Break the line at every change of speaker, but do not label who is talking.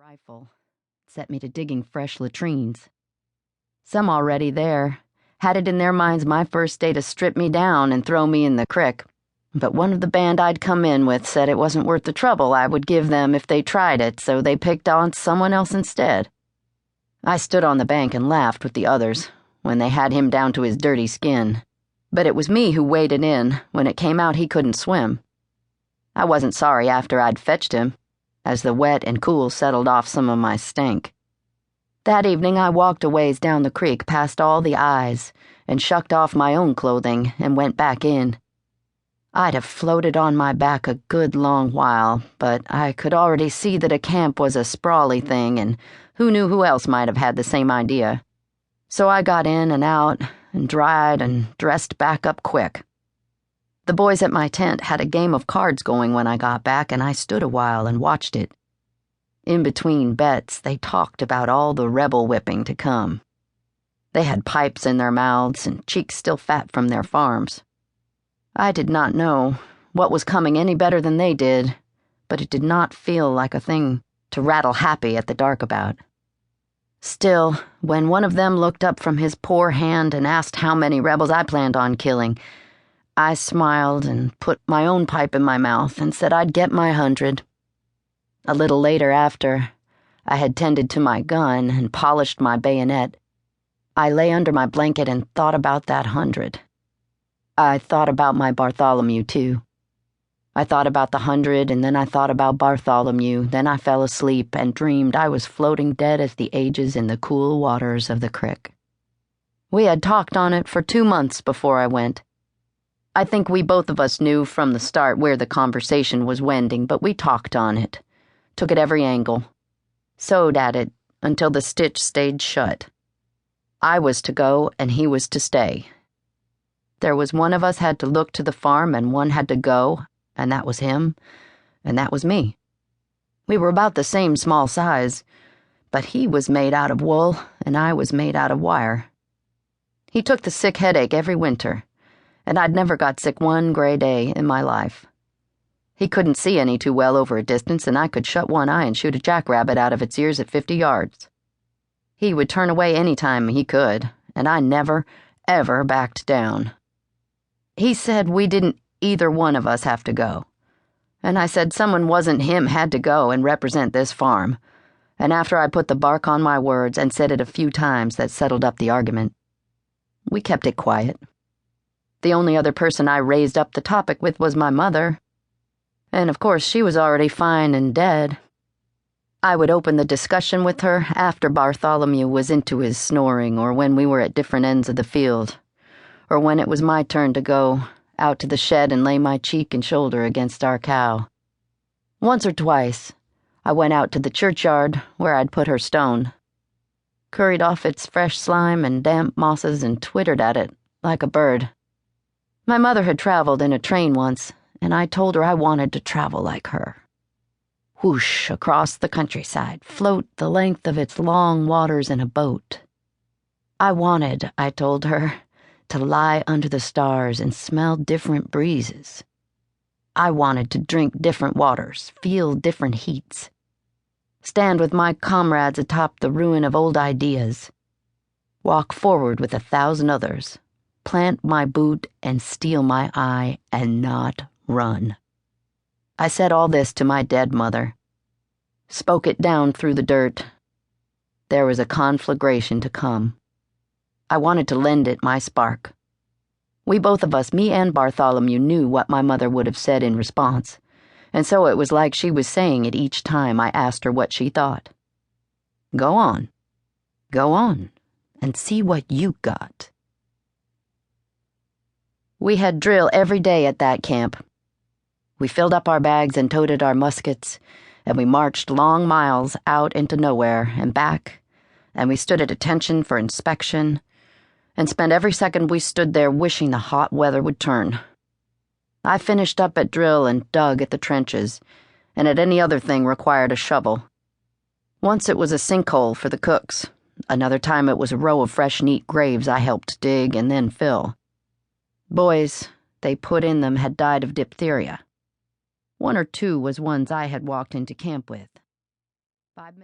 rifle set me to digging fresh latrines. Some already there had it in their minds my first day to strip me down and throw me in the crick, but one of the band I'd come in with said it wasn't worth the trouble I would give them if they tried it, so they picked on someone else instead. I stood on the bank and laughed with the others when they had him down to his dirty skin, but it was me who waded in when it came out he couldn't swim. I wasn't sorry after I'd fetched him, as the wet and cool settled off some of my stink. That evening I walked a ways down the creek past all the eyes and shucked off my own clothing and went back in. I'd have floated on my back a good long while, but I could already see that a camp was a sprawly thing, and who knew who else might have had the same idea. So I got in and out and dried and dressed back up quick. The boys at my tent had a game of cards going when I got back, and I stood a while and watched it. In between bets, they talked about all the rebel whipping to come. They had pipes in their mouths and cheeks still fat from their farms. I did not know what was coming any better than they did, but it did not feel like a thing to rattle happy at the dark about. Still, when one of them looked up from his poor hand and asked how many rebels I planned on killing, I smiled and put my own pipe in my mouth and said I'd get my 100. A little later, after I had tended to my gun and polished my bayonet, I lay under my blanket and thought about that 100. I thought about my Bartholomew, too. I thought about the 100, and then I thought about Bartholomew. Then I fell asleep and dreamed I was floating dead as the ages in the cool waters of the crick. We had talked on it for 2 months before I went. I think we both of us knew from the start where the conversation was wending, but we talked on it, took it every angle, sewed at it until the stitch stayed shut. I was to go and he was to stay. There was one of us had to look to the farm and one had to go, and that was him, and that was me. We were about the same small size, but he was made out of wool and I was made out of wire. He took the sick headache every winter, and I'd never got sick one gray day in my life. He couldn't see any too well over a distance, and I could shut one eye and shoot a jackrabbit out of its ears at 50 yards. He would turn away any time he could, and I never, ever backed down. He said we didn't either one of us have to go, and I said someone wasn't him had to go and represent this farm, and after I put the bark on my words and said it a few times, that settled up the argument. We kept it quiet. The only other person I raised up the topic with was my mother, and of course she was already fine and dead. I would open the discussion with her after Bartholomew was into his snoring, or when we were at different ends of the field, or when it was my turn to go out to the shed and lay my cheek and shoulder against our cow. Once or twice, I went out to the churchyard where I'd put her stone, curried off its fresh slime and damp mosses and twittered at it like a bird. My mother had traveled in a train once, and I told her I wanted to travel like her. Whoosh across the countryside, float the length of its long waters in a boat. I wanted, I told her, to lie under the stars and smell different breezes. I wanted to drink different waters, feel different heats, stand with my comrades atop the ruin of old ideas, walk forward with 1,000 others, plant my boot and steal my eye and not run. I said all this to my dead mother, spoke it down through the dirt. There was a conflagration to come. I wanted to lend it my spark. We both of us, me and Bartholomew, knew what my mother would have said in response, and so it was like she was saying it each time I asked her what she thought. Go on, and see what you got. We had drill every day at that camp. We filled up our bags and toted our muskets, and we marched long miles out into nowhere and back, and we stood at attention for inspection, and spent every second we stood there wishing the hot weather would turn. I finished up at drill and dug at the trenches, and at any other thing required a shovel. Once it was a sinkhole for the cooks. Another time it was a row of fresh, neat graves I helped dig and then fill. Boys they put in them had died of diphtheria. 1 or 2 was ones I had walked into camp with. 5 minutes